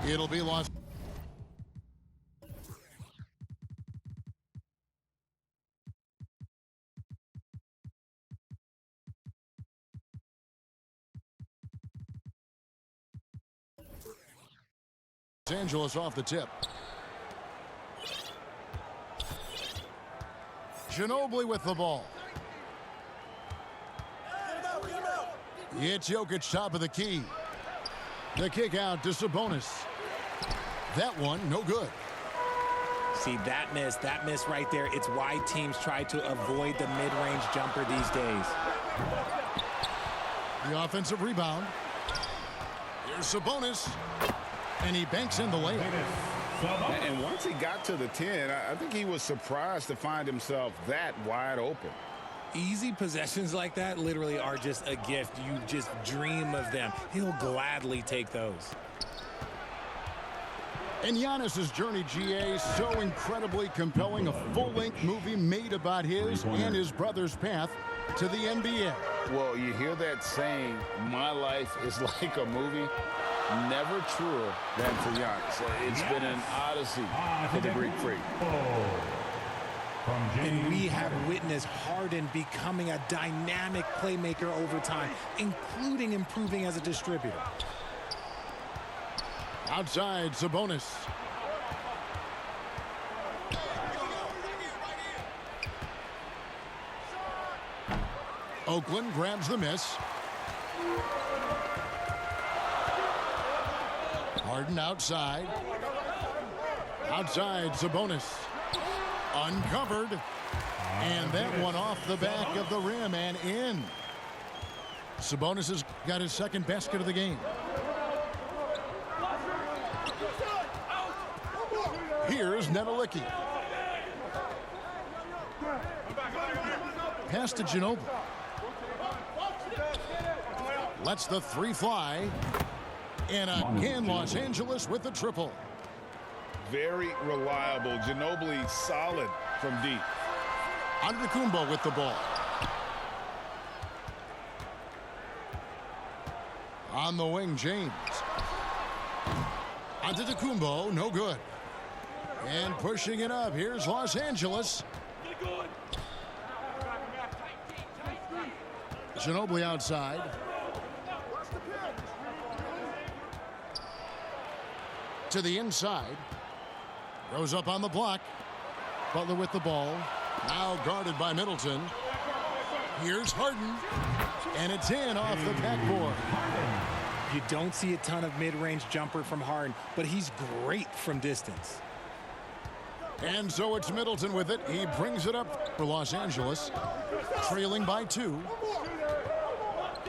It'll be Los Angeles off the tip. Ginobili with the ball. It's Jokic top of the key. The kick out to Sabonis. That one, no good. See, that miss right there, it's why teams try to avoid the mid-range jumper these days. The offensive rebound. Here's Sabonis. And he banks in the layup. And once he got to the 10, I think he was surprised to find himself that wide open. Easy possessions like that literally are just a gift. You just dream of them. He'll gladly take those. And Giannis's journey, GA, so incredibly compelling. A full-length movie made about his and his brother's path to the NBA. Well, you hear that saying, my life is like a movie. Never truer than for Giannis. It's been an odyssey for the Greek freak. And we have witnessed Harden becoming a dynamic playmaker over time, including improving as a distributor. Outside, Sabonis. Oakland grabs the miss. Harden outside. Outside, Sabonis. Uncovered. And that one off the back of the rim and in. Sabonis has got his second basket of the game. Here's Nedelicki. Pass to Ginobili. Lets the three fly. And again, Los Angeles with the triple. Very reliable. Ginobili solid from deep. Antetokounmpo with the ball. On the wing, James. Antetokounmpo, no good. And pushing it up, here's Los Angeles. Ginobili outside. To the inside. Goes up on the block. Butler with the ball. Now guarded by Middleton. Here's Harden. And it's in off the backboard. You don't see a ton of mid-range jumper from Harden, but he's great from distance. And so it's Middleton with it. He brings it up for Los Angeles. Trailing by 2.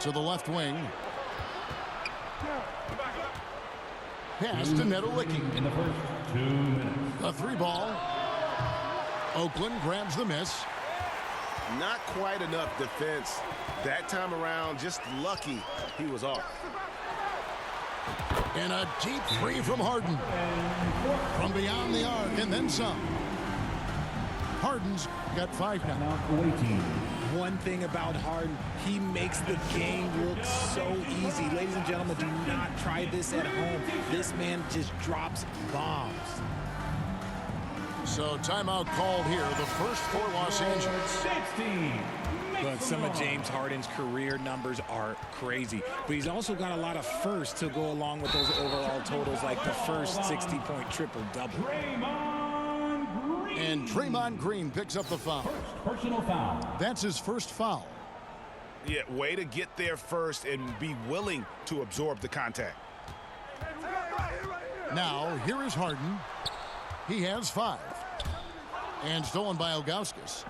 To the left wing. Pass to Nedelicki. In the first 2 minutes. A 3-ball. Oakland grabs the miss. Not quite enough defense. That time around, just lucky he was off. And a deep three from Harden. From beyond the arc and then some. Harden's got 5 now. One thing about Harden, he makes the game look so easy. Ladies and gentlemen, do not try this at home. This man just drops bombs. So timeout called here. The first for Los Angeles. Look, some of James Harden's career numbers are crazy, but he's also got a lot of firsts to go along with those overall totals, like the first 60-point triple-double. And Draymond Green picks up the foul. Personal foul. That's his first foul. Yeah, way to get there first and be willing to absorb the contact. Now, here is Harden. He has 5. And stolen by Ilgauskas.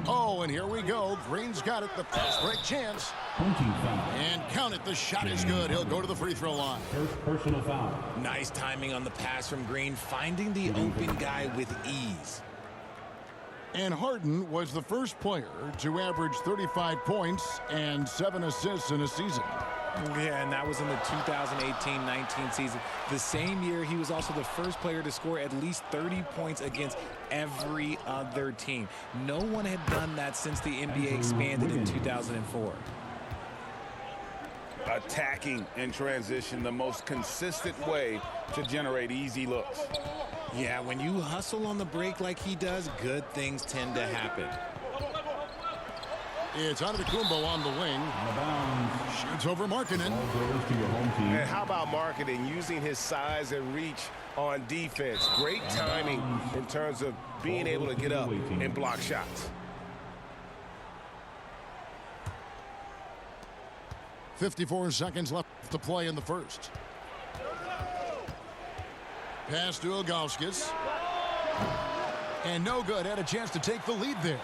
Oh, and here we go. Green's got it. The fast break chance. And count it. The shot is good. He'll go to the free throw line. First personal foul. Nice timing on the pass from Green, finding the open guy with ease. And Harden was the first player to average 35 points and 7 assists in a season. Yeah, and that was in the 2018-19 season. The same year, he was also the first player to score at least 30 points against every other team. No one had done that since the NBA expanded in 2004. attacking in transition, the most consistent way to generate easy looks. Yeah, when you hustle on the break like he does, good things tend to happen. It's Antetokounmpo on the wing. Shoots over Markkanen. And how about Markkanen using his size and reach on defense? Great timing in terms of being able to get up and block shots. 54 seconds left to play in the first. Pass to Ilgauskas. And no good. Had a chance to take the lead there.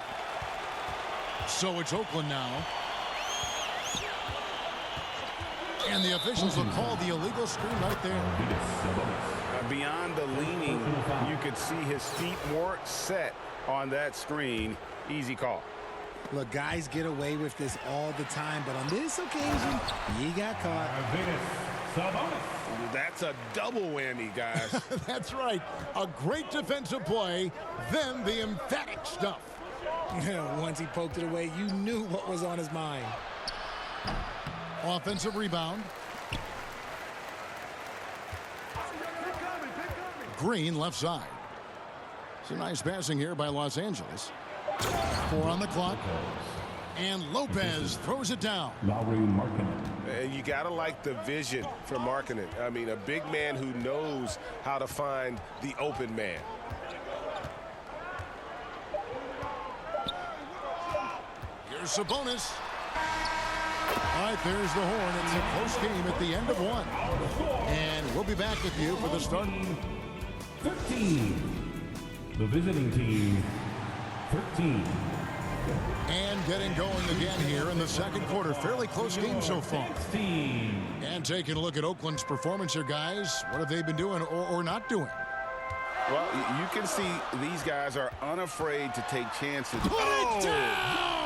So it's Oakland now. And the officials will call the illegal screen right there. Beyond the leaning, you could see his feet more set on that screen. Easy call. Look, guys get away with this all the time, but on this occasion, he got caught. That's a double whammy, guys. That's right. A great defensive play, then the emphatic stuff. Once he poked it away, you knew what was on his mind. Offensive rebound. Green left side. Some nice passing here by Los Angeles. 4 on the clock. And Lopez throws it down. And you got to like the vision for Markkanen. I mean, a big man who knows how to find the open man. Here's Sabonis. All right, there's the horn. It's a close game at the end of one. And we'll be back with you for the start. 13. The visiting team, 13. And getting going again here in the second quarter. Fairly close game so far. 16. And taking a look at Oakland's performance here, guys. What have they been doing or not doing? Well, you can see these guys are unafraid to take chances. Put it down!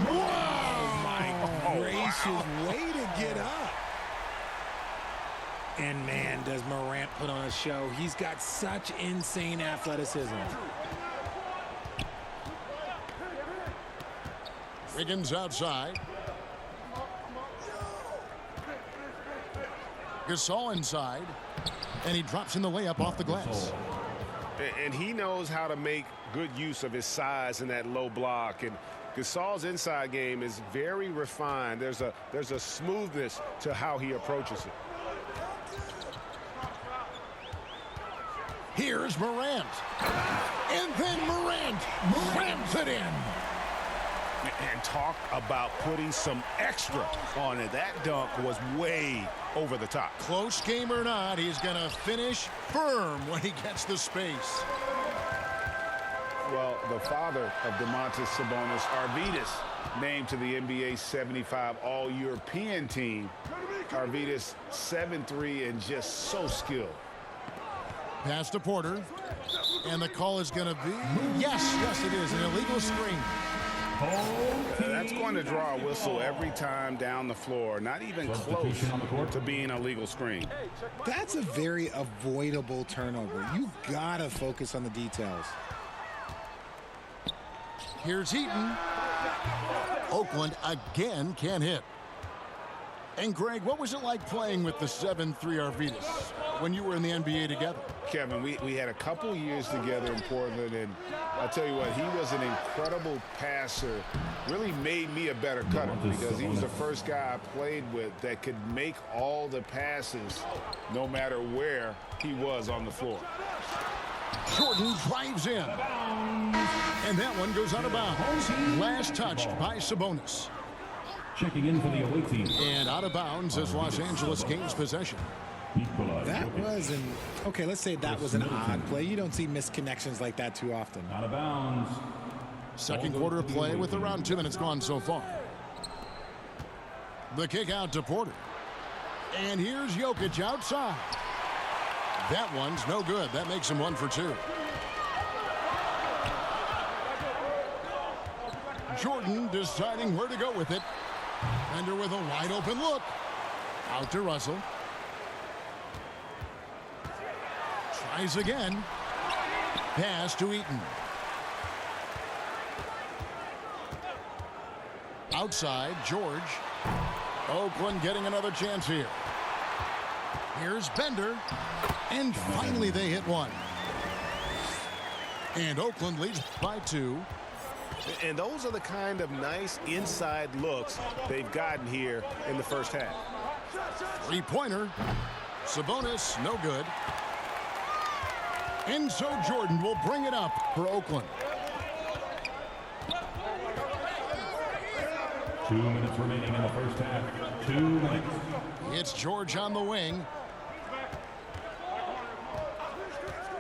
Oh, my gracious, way to get up. And, man, does Morant put on a show. He's got such insane athleticism. Wiggins outside. Gasol inside. And he drops in the layup off the glass. And he knows how to make good use of his size in that low block. And Gasol's inside game is very refined. There's a smoothness to how he approaches it. Here's Morant. And then Morant rams it in. And talk about putting some extra on it. That dunk was way over the top. Close game or not, he's going to finish firm when he gets the space. Well, the father of Domantas Sabonis, Arvydas, named to the NBA 75 All-European team. Arvydas 7'3" and just so skilled. Pass to Porter. And the call is going to be, yes, it is, an illegal screen. That's going to draw a whistle every time down the floor. Not even close to being a legal screen. That's a very avoidable turnover. You got to focus on the details. Here's Heaton. Oakland again can't hit. And Greg, what was it like playing with the 7'3" Arvydas when you were in the NBA together? Kevin, we had a couple years together in Portland, and I'll tell you what, he was an incredible passer. Really made me a better cutter because he was the first guy I played with that could make all the passes no matter where he was on the floor. Jordan drives in. And that one goes out of bounds. Last touched by Sabonis. Checking in for the away team. And out of bounds as Los Angeles gains possession. That was let's say that was an odd play. You don't see misconnections like that too often. Out of bounds. Second quarter of play with around 2 minutes gone so far. The kick out to Porter. And here's Jokic outside. That one's no good. That makes him 1 for 2. Jordan deciding where to go with it. Fender with a wide open look. Out to Russell. Tries again. Pass to Eaton. Outside, George. Oakland getting another chance here. Here's Bender. And finally they hit one. And Oakland leads by 2. And those are the kind of nice inside looks they've gotten here in the first half. Three-pointer. Sabonis, no good. And so Jordan will bring it up for Oakland. 2 minutes remaining in the first half. 2 minutes. It's George on the wing.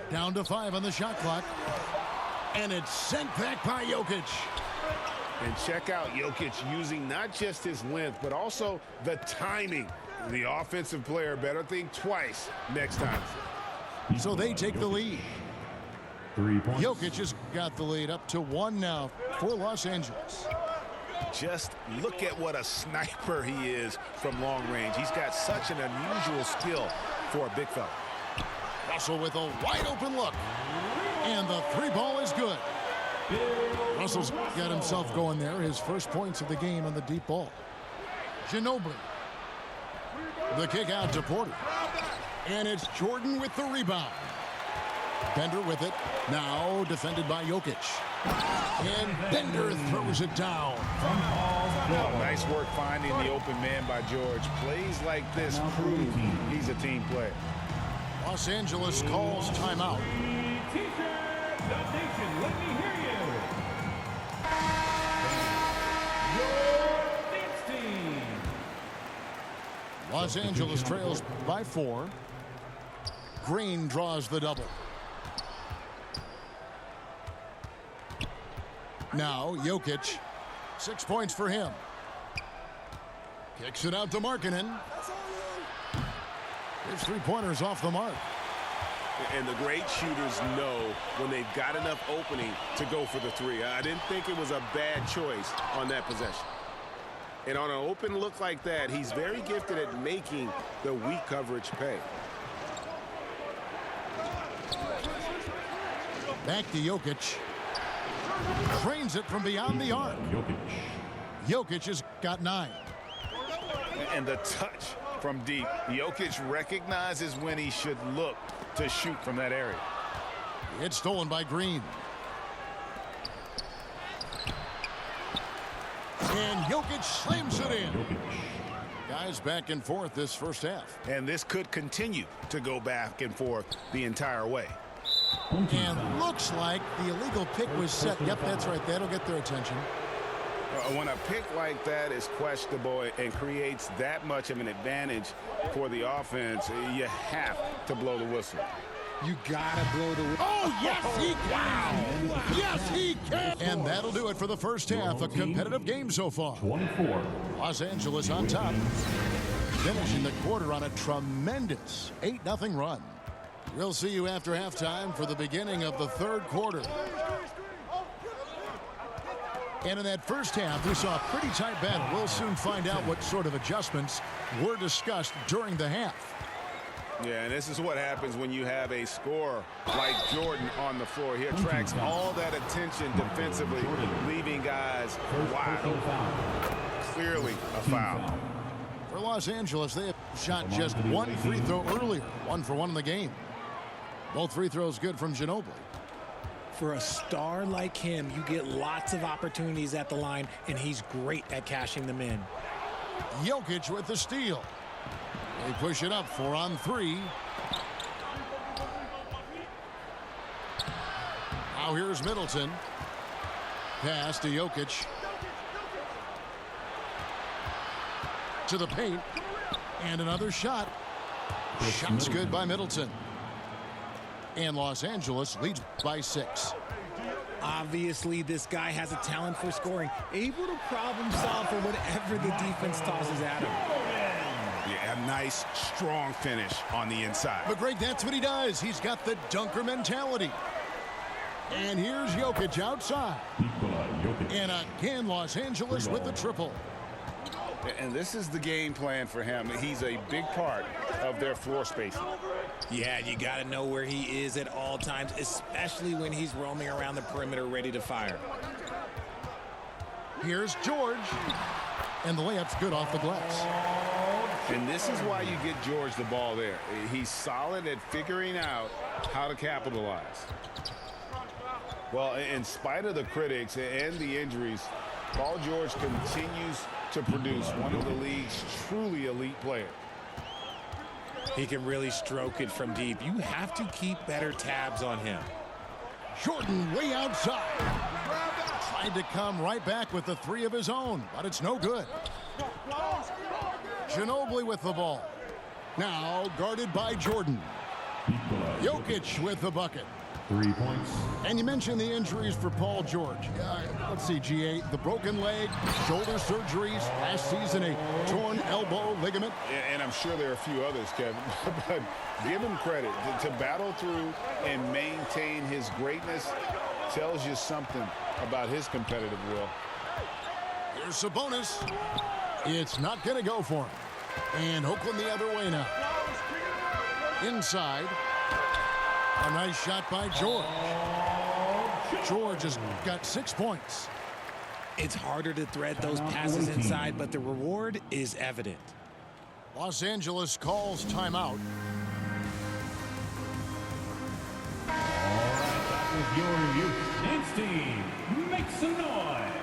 Down to 5 on the shot clock. And it's sent back by Jokic. And check out Jokic using not just his length, but also the timing. The offensive player better think twice next time. So they take the lead. 3 points. Jokic has got the lead up to 1 now for Los Angeles. Just look at what a sniper he is from long range. He's got such an unusual skill for a big fella. Russell with a wide open look. And the 3-ball is good. Russell's got himself going there. His first points of the game on the deep ball. Ginobili. The kick out to Porter. And it's Jordan with the rebound. Bender with it. Now defended by Jokic. And Bender throws it down. Nice work finding the open man by George. Plays like this prove he's a team player. Los Angeles calls timeout. T-shirt, the nation, let me hear you. Your dance team. Los Angeles trails by 4. Green draws the double. Now Jokic, 6 points for him. Kicks it out to Markkanen. His 3-pointers off the mark. And the great shooters know when they've got enough opening to go for the 3. I didn't think it was a bad choice on that possession. And on an open look like that, he's very gifted at making the weak coverage pay. Back to Jokic. Trains it from beyond the arc. Jokic has got 9. And the touch from deep. Jokic recognizes when he should look to shoot from that area. It's stolen by Green. And Jokic slams it in. Guys back and forth this first half. And this could continue to go back and forth the entire way. And looks like the illegal pick was set. Yep, that's right. That'll get their attention. When a pick like that is questionable and creates that much of an advantage for the offense, you have to blow the whistle. You gotta blow the whistle. Oh, yes, he can! Wow. Yes, he can! And that'll do it for the first half. A competitive game so far. 24. Los Angeles on top. Finishing the quarter on a tremendous 8-0 run. We'll see you after halftime for the beginning of the third quarter. And in that first half, we saw a pretty tight battle. We'll soon find out what sort of adjustments were discussed during the half. Yeah, and this is what happens when you have a scorer like Jordan on the floor. He attracts all that attention defensively, leaving guys wide open. Clearly a foul. For Los Angeles, they have shot just 1 free throw earlier. 1 for 1 in the game. Both free throws good from Ginobili. For a star like him, you get lots of opportunities at the line, and he's great at cashing them in. Jokic with the steal. They push it up 4 on 3. Now here's Middleton. Pass to Jokic. To the paint. And another shot. Shot's good by Middleton. And Los Angeles leads by 6. Obviously, this guy has a talent for scoring, able to problem solve for whatever the defense tosses at him. Yeah, a nice, strong finish on the inside. But Greg, that's what he does. He's got the dunker mentality. And here's Jokic outside. And again, Los Angeles with the triple. And this is the game plan for him. He's a big part of their floor spacing. Yeah, you got to know where he is at all times, especially when he's roaming around the perimeter ready to fire. Here's George. And the layup's good off the glass. And this is why you get George the ball there. He's solid at figuring out how to capitalize. Well, in spite of the critics and the injuries, Paul George continues to produce one of the league's truly elite players. He can really stroke it from deep. You have to keep better tabs on him. Jordan way outside. Tried to come right back with the three of his own, but it's no good. Ginobili with the ball. Now guarded by Jordan. Jokic with the bucket. 3 points. And you mentioned the injuries for Paul George. Let's see, GA, the broken leg, shoulder surgeries, last season a torn elbow ligament. And I'm sure there are a few others, Kevin, but give him credit. To battle through and maintain his greatness tells you something about his competitive will. Here's Sabonis. It's not going to go for him. And Oakland the other way now. Inside. A nice shot by George. George has got 6 points. It's harder to thread those passes inside, but the reward is evident. Los Angeles calls timeout. All right, that was your review. James team, make some noise.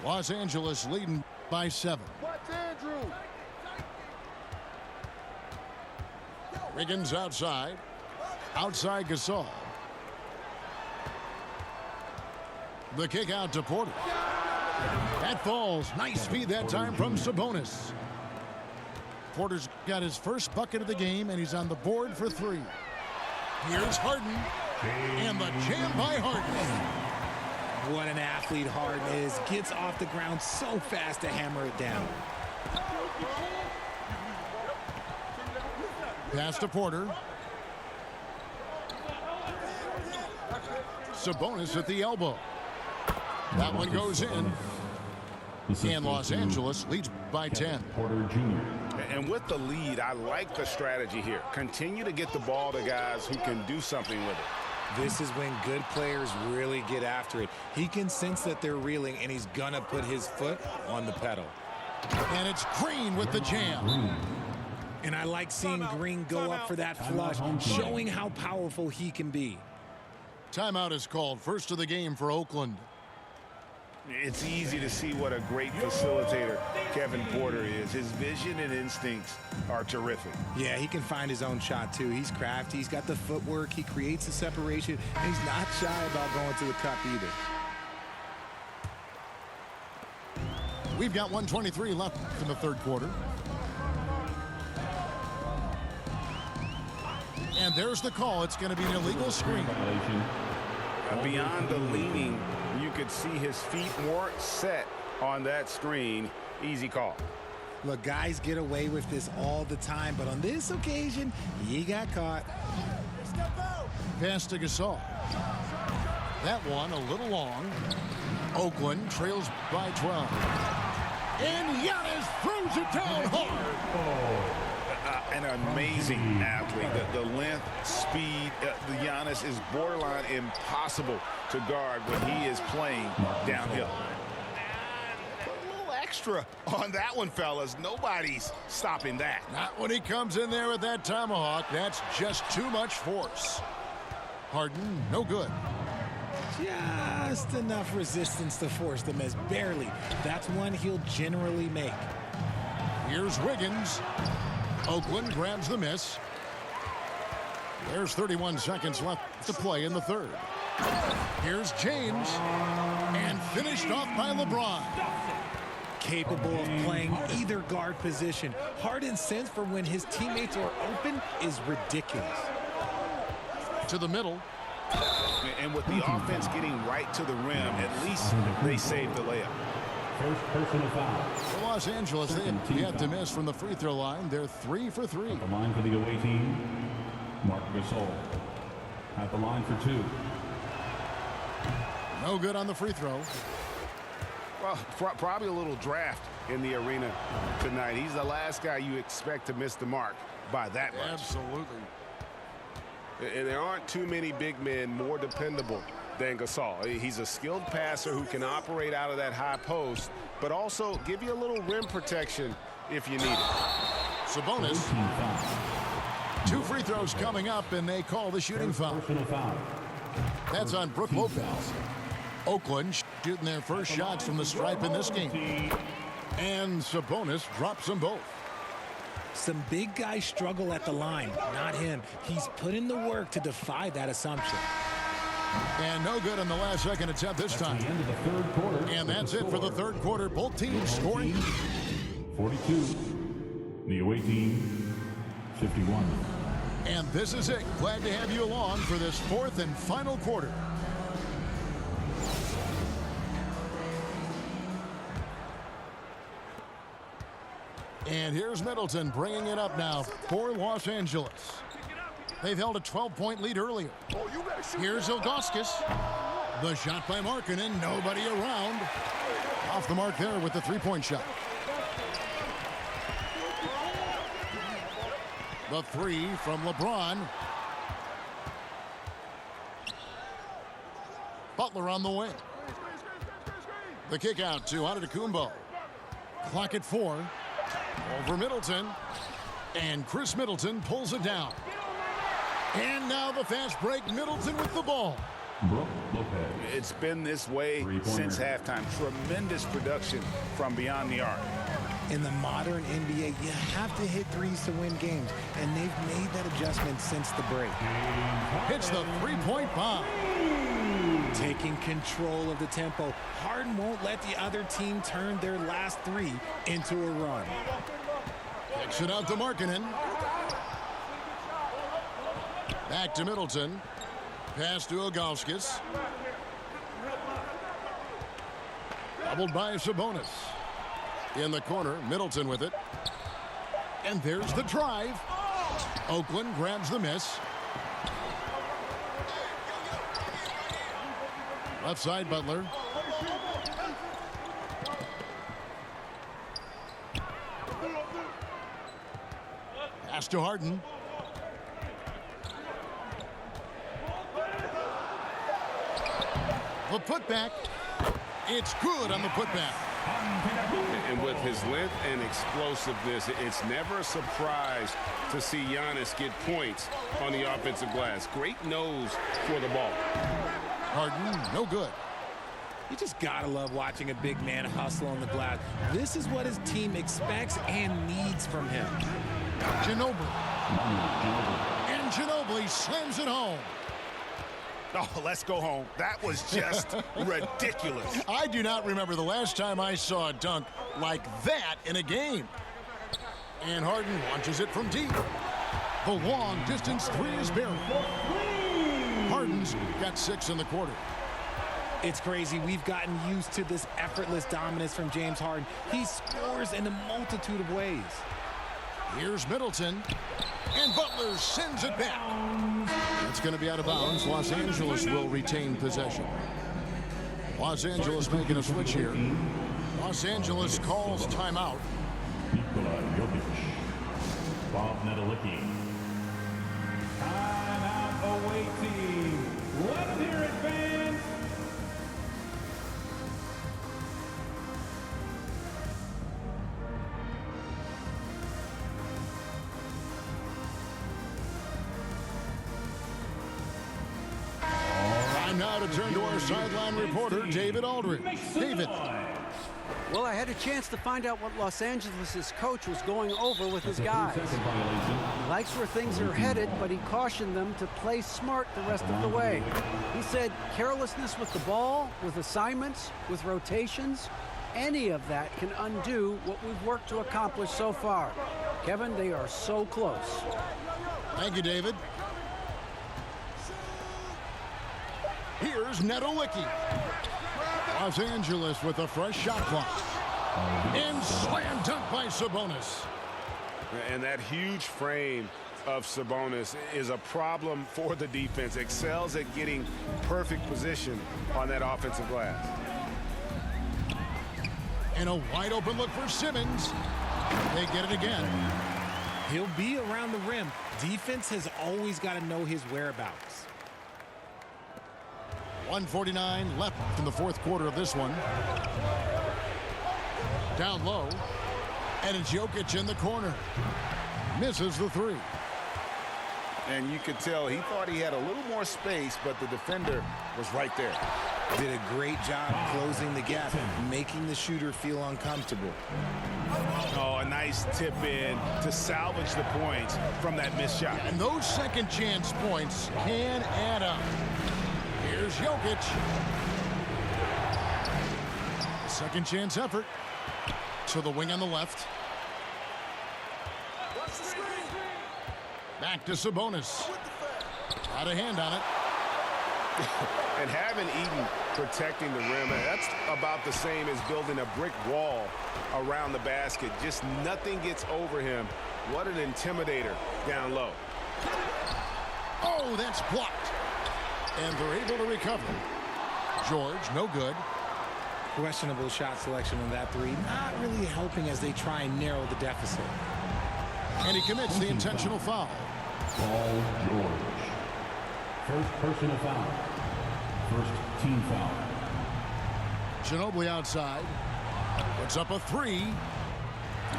Los Angeles leading by 7. What's Andrew? Wiggins outside. Outside Gasol. The kick out to Porter. That falls. Nice feed that time from Sabonis. Porter's got his first bucket of the game, and he's on the board for 3. Here's Harden. And the jam by Harden. What an athlete Harden is. Gets off the ground so fast to hammer it down. Pass to Porter. Sabonis at the elbow. That one goes in. And Los Angeles leads by 10. Porter Jr. And with the lead, I like the strategy here. Continue to get the ball to guys who can do something with it. This is when good players really get after it. He can sense that they're reeling, and he's gonna put his foot on the pedal. And it's Green with the jam. And I like seeing Green go up for that flush, showing how powerful he can be. Timeout is called. First of the game for Oakland. It's easy to see what a great facilitator Kevin Porter is. His vision and instincts are terrific. Yeah, he can find his own shot, too. He's crafty. He's got the footwork. He creates the separation. And he's not shy about going to the cup either. We've got 1:23 left in the third quarter. And there's the call. It's going to be an illegal screen. Beyond the leaning, you could see his feet more set on that screen. Easy call. Look, guys get away with this all the time, but on this occasion, he got caught. Pass to Gasol. That one a little long. Oakland trails by 12. And Giannis throws it down hard. An amazing athlete. The length, speed, the Giannis is borderline impossible to guard when he is playing downhill. A little extra on that one, fellas. Nobody's stopping that. Not when he comes in there with that tomahawk. That's just too much force. Harden, no good. Just enough resistance to force the miss. Barely. That's one he'll generally make. Here's Wiggins. Oakland grabs the miss. There's 31 seconds left to play in the third. Here's James. And finished off by LeBron. Capable of playing either guard position. Harden's sense for when his teammates are open is ridiculous. To the middle. And with the offense getting right to the rim, at least they saved the layup. First personal foul. For Los Angeles, they have yet to miss from the free throw line. They're 3 for 3. At the line for the away team, Marc Gasol. At the line for 2. No good on the free throw. Well, probably a little draft in the arena tonight. He's the last guy you expect to miss the mark by that much. Absolutely. And there aren't too many big men more dependable than Gasol. He's a skilled passer who can operate out of that high post, but also give you a little rim protection if you need it. Sabonis. 2 free throws coming up, and they call the shooting foul. That's on Brook Lopez. Oakland shooting their first shots from the stripe in this game. And Sabonis drops them both. Some big guys struggle at the line, not him. He's put in the work to defy that assumption. And no good on the last second attempt this time. The end of the third quarter. And that's it for the third quarter. Both teams scoring. 42. The away team, 51. And this is it. Glad to have you along for this fourth and final quarter. And here's Middleton bringing it up now for Los Angeles. They've held a 12-point lead earlier. Here's Ilgauskas. The shot by Markkanen. Nobody around. Off the mark there with the three-point shot. The three from LeBron. Butler on the wing. The kick out to Antetokounmpo. Clock at 4. Over Middleton. And Chris Middleton pulls it down. And now the fast break. Middleton with the ball. It's been this way since halftime. Tremendous production from beyond the arc. In the modern NBA, you have to hit threes to win games, and they've made that adjustment since the break. Hits the three-point bomb. Taking control of the tempo. Harden won't let the other team turn their last three into a run. Kicks it out to Markkanen. Back to Middleton. Pass to Ilgauskas. Doubled by Sabonis. In the corner, Middleton with it. And there's the drive. Oakland grabs the miss. Left side, Butler. Pass to Harden. The putback. It's good on the putback. And with his length and explosiveness, it's never a surprise to see Giannis get points on the offensive glass. Great nose for the ball. Harden, no good. You just gotta love watching a big man hustle on the glass. This is what his team expects and needs from him. Ginobili. And Ginobili slams it home. Oh, let's go home. That was just ridiculous. I do not remember the last time I saw a dunk like that in a game. And Harden launches it from deep. The long distance three is buried. Harden's got 6 in the quarter. It's crazy. We've gotten used to this effortless dominance from James Harden. He scores in a multitude of ways. Here's Middleton. And Butler sends it back. It's going to be out of bounds. Los Angeles will retain possession. Los Angeles making a switch here. Los Angeles calls timeout. Nikola Jokic. Bob Nedelicki. Timeout away team. Let's hear it, fans. Time now to turn to our sideline reporter, David Aldridge. David. Well, I had a chance to find out what Los Angeles' coach was going over with his guys. He likes where things are headed, but he cautioned them to play smart the rest of the way. He said carelessness with the ball, with assignments, with rotations, any of that can undo what we've worked to accomplish so far. Kevin, they are so close. Thank you, David. Here's Nedelicki. Los Angeles with a fresh shot clock. And slam dunk by Sabonis. And that huge frame of Sabonis is a problem for the defense. Excels at getting perfect position on that offensive glass. And a wide open look for Simmons. They get it again. He'll be around the rim. Defense has always got to know his whereabouts. 1:49 left in the fourth quarter of this one. Down low. And it's Jokic in the corner. Misses the three. And you could tell he thought he had a little more space, but the defender was right there. Did a great job closing the gap, making the shooter feel uncomfortable. Oh, a nice tip in to salvage the points from that missed shot. And those second chance points can add up. Here's Jokic. Second chance effort to the wing on the left. Back to Sabonis. Got a hand on it. And having Eden protecting the rim, that's about the same as building a brick wall around the basket. Just nothing gets over him. What an intimidator down low. Oh, that's blocked. And they're able to recover. George, no good. Questionable shot selection on that three. Not really helping as they try and narrow the deficit. And he commits the intentional foul. Paul George. First personal foul. First team foul. Ginobili outside. Puts up a three.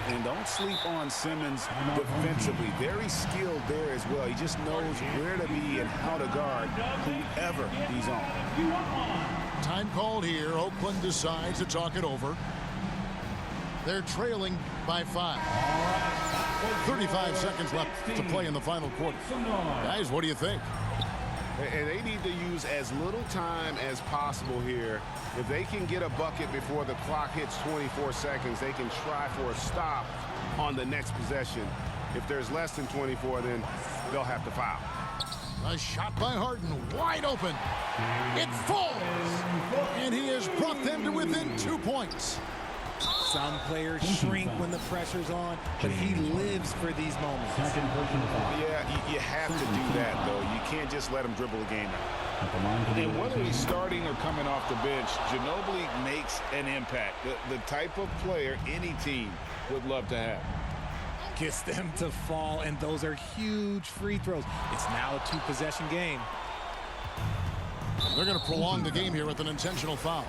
And don't sleep on Simmons defensively. Very skilled there as well. He just knows where to be and how to guard whoever he's on. Time called here. Oakland decides to talk it over. They're trailing by 5. 35 seconds left to play in the final quarter. Guys, what do you think? And they need to use as little time as possible here. If they can get a bucket before the clock hits 24 seconds, they can try for a stop on the next possession. If there's less than 24, then they'll have to foul. A shot by Harden, wide open. It falls. And he has brought them to within 2 points. Some players shrink when the pressure's on, but he lives for these moments. Yeah, you have to do that, though. You can't just let him dribble a game out. And whether he's starting or coming off the bench, Ginobili makes an impact. The type of player any team would love to have. Gets them to fall, and those are huge free throws. It's now a 2-possession game. They're going to prolong the game here with an intentional foul.